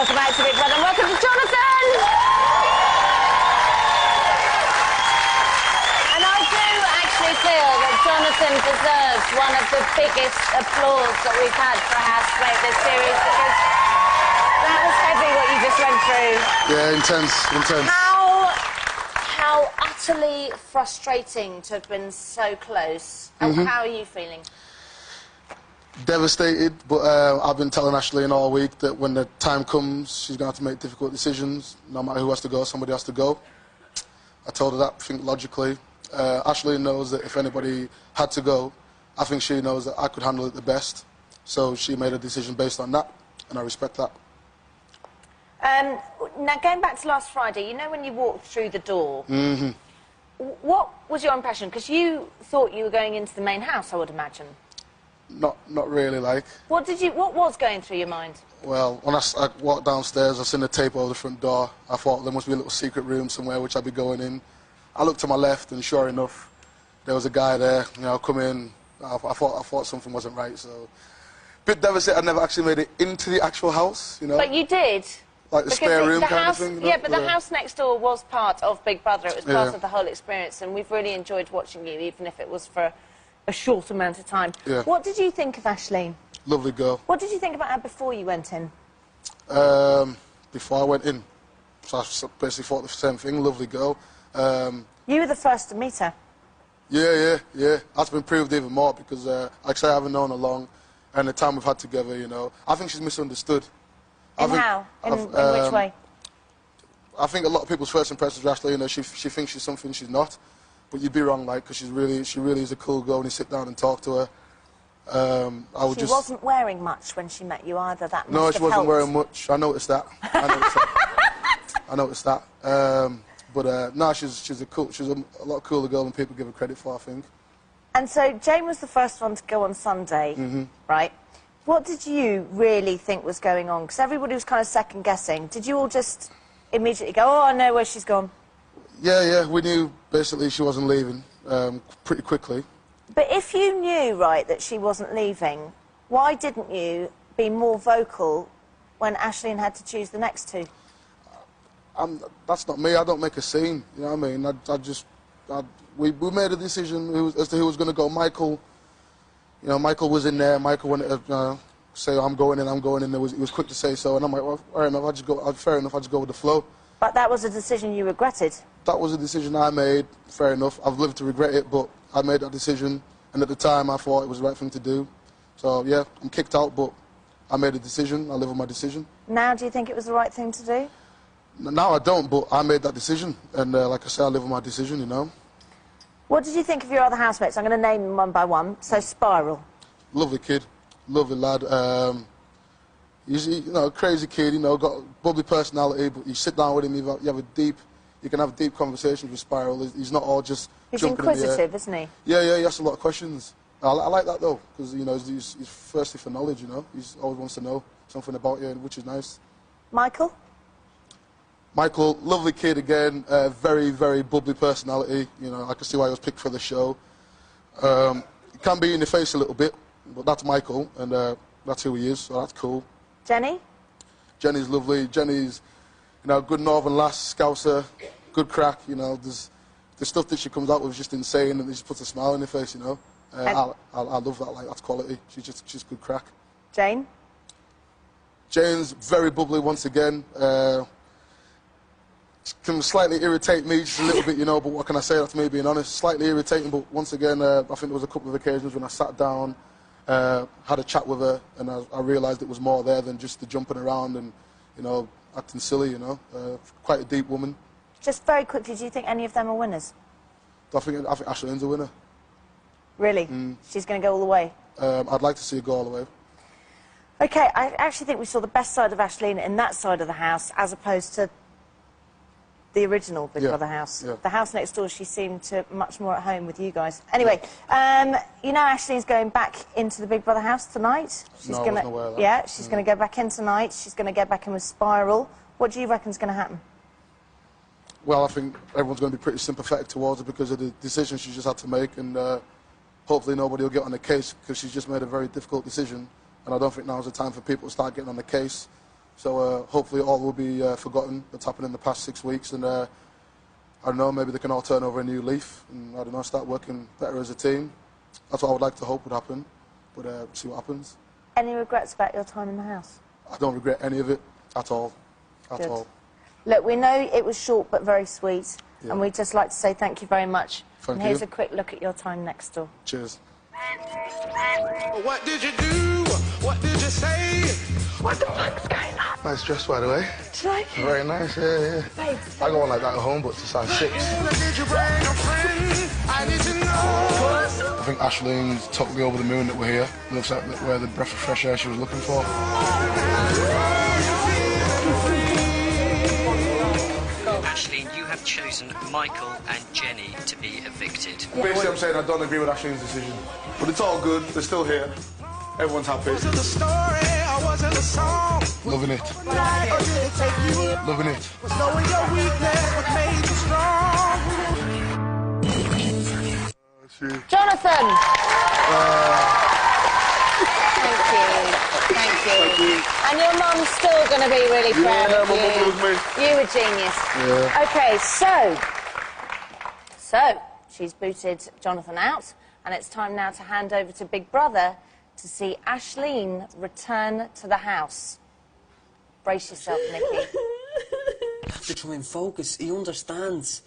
welcome back to Big Brother, and welcome to Jonathan! And I do actually feel that Jonathan deserves one of the biggest applause that we've had for a housemate this series, because that was heavy what you just went through. Yeah, intense. How utterly frustrating to have been so close. How are you feeling? Devastated, but I've been telling Ashleigh all week that when the time comes, she's going to have to make difficult decisions. No matter who has to go, somebody has to go. I told her that, I think, logically. Ashleigh knows that if anybody had to go, I think she knows that I could handle it the best. So she made a decision based on that, and I respect that. Now, going back to last Friday, you know when you walked through the door, what was your impression? Because you thought you were going into the main house, I would imagine. Not really, like. What was going through your mind? Well, when I walked downstairs, I seen the tape over the front door. I thought there must be a little secret room somewhere which I'd be going in. I looked to my left, and sure enough, there was a guy there. You know, come in. I thought something wasn't right, so a bit devastated. I never actually made it into the actual house, you know. But you did. Like the spare room kind of thing, you know? Yeah, but the house next door was part of Big Brother. It was part of the whole experience, and we've really enjoyed watching you, even if it was for a short amount of time. Yeah. What did you think of Ashleigh? Lovely girl. What did you think about her before you went in? Before I went in, so I basically thought the same thing. Lovely girl. You were the first to meet her. Yeah. That's been proved even more because, like I say, I haven't known her long, and the time we've had together, you know, I think she's misunderstood. How? In which way? I think a lot of people's first impressions of Ashleigh, you know, she thinks she's something she's not. But you'd be wrong, like, because she really is a cool girl when you sit down and talk to her. She wasn't wearing much when she met you either, that must No, she have wasn't helped. wearing much. I noticed that. I noticed that. No, she's a lot cooler girl than people give her credit for, I think. And so Jane was the first one to go on Sunday, right? What did you really think was going on? Because everybody was kind of second-guessing. Did you all just immediately go, oh, I know where she's gone? Yeah, we knew basically she wasn't leaving pretty quickly. But if you knew, right, that she wasn't leaving, why didn't you be more vocal when Ashleigh had to choose the next two? That's not me. I don't make a scene, you know what I mean? We made a decision as to who was going to go. Michael, you know, Michael was in there. Michael wanted to say, I'm going in. He was quick to say so, and I'm like, well, fair enough, I'll just go with the flow. But that was a decision you regretted. That was a decision I made, fair enough. I've lived to regret it, but I made that decision, and at the time I thought it was the right thing to do. So, yeah, I'm kicked out, but I made a decision. I live with my decision. Now do you think it was the right thing to do? Now I don't, but I made that decision, and like I said, I live with my decision, you know. What did you think of your other housemates? I'm going to name them one by one. So, Spiral. Lovely kid, lovely lad. He's, you know, a crazy kid, you know, got a bubbly personality, but you sit down with him, you can have deep conversations with Spiral. He's not all just jumping in the air. He's inquisitive, isn't he? Yeah, he asks a lot of questions. I like that, though, because, you know, he's thirsty for knowledge, you know. He always wants to know something about you, which is nice. Michael, lovely kid again, very, very bubbly personality. You know, I can see why he was picked for the show. He can be in the face a little bit, but that's Michael, and that's who he is, so that's cool. Jenny? Jenny's lovely. Jenny's, you know, good northern lass, scouser, good crack, you know. The stuff that she comes out with is just insane, and it just puts a smile on her face, you know. I love that, like, that's quality. She's good crack. Jane? Jane's very bubbly once again. Can slightly irritate me just a little bit, you know, but what can I say? That's me being honest. Slightly irritating, but once again, I think there was a couple of occasions when I sat down, had a chat with her, and I realised it was more there than just the jumping around and, you know, acting silly, you know. Quite a deep woman. Just very quickly, do you think any of them are winners? I think Ashleigh's a winner. Really? She's going to go all the way? I'd like to see her go all the way. OK, I actually think we saw the best side of Ashleigh in that side of the house, as opposed to the original Big Brother house. Yeah. The house next door, she seemed much more at home with you guys. Anyway, you know Ashleigh's going back into the Big Brother house tonight. She's going to. Yeah, she's going to go back in tonight. She's going to go back in with Spiral. What do you reckon's going to happen? Well, I think everyone's going to be pretty sympathetic towards her because of the decision she just had to make, and hopefully nobody will get on the case because she's just made a very difficult decision. And I don't think now's the time for people to start getting on the case. So hopefully all will be forgotten that's happened in the past 6 weeks, and I don't know, maybe they can all turn over a new leaf and, I don't know, start working better as a team. That's what I would like to hope would happen, but see what happens. Any regrets about your time in the house? I don't regret any of it at all, at all. Look, we know it was short but very sweet, and we'd just like to say thank you very much. Thank and here's you. a quick look at your time next door. Cheers. What did you do? What did you say? What the fuck's going on? Nice dress, by the way. Do you like it? Very nice, yeah. Babes, I got one like that at home, but it's a size 6. Did you bring a friend? I need to know. I think Ashlene's totally over the moon that we're here. It looks like we're the breath of fresh air she was looking for. Ashleen, you have chosen Michael and Jenny to be evicted. Basically, I'm saying I don't agree with Ashlene's decision. But it's all good. They're still here. Everyone's happy. Was it the story or was it a song? Loving it. Loving it. Was knowing your weakness what made you strong? Jonathan! Thank you. And your mum's still going to be really proud of you. My mum loves me. You a genius. Yeah. OK, so she's booted Jonathan out, and it's time now to hand over to Big Brother to see Ashleen return to the house. Brace yourself, Nikki. You have to try and focus. He understands.